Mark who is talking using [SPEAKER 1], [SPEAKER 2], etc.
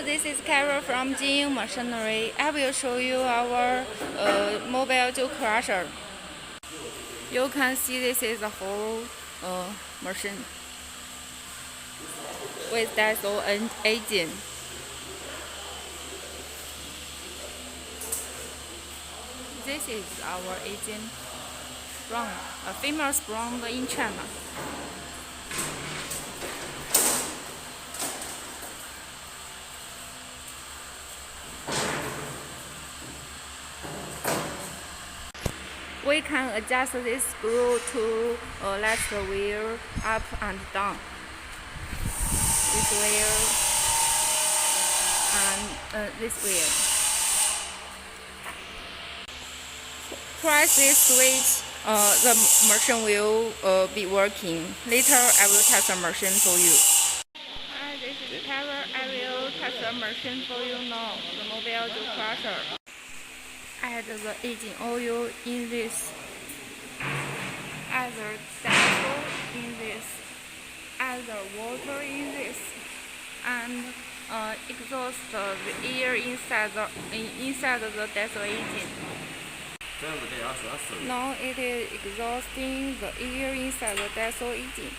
[SPEAKER 1] Hello, this is Carol from Jingying Machinery. I will show you our mobile jaw crusher. You can see this is a whole machine with Dassault engine. This is our engine brand, a famous brand in China. We can adjust this screw to let the wheel up and down. This wheel and this wheel. Press this switch, the machine will be working. Later, I will test the machine for you. Hi, this is Carol. I will test the machine for you now. The mobile jaw crusher. Add the engine oil in this. Add the diesel in this. Add the water in this. And exhaust the air inside the diesel engine. Now it is exhausting the air inside the diesel engine.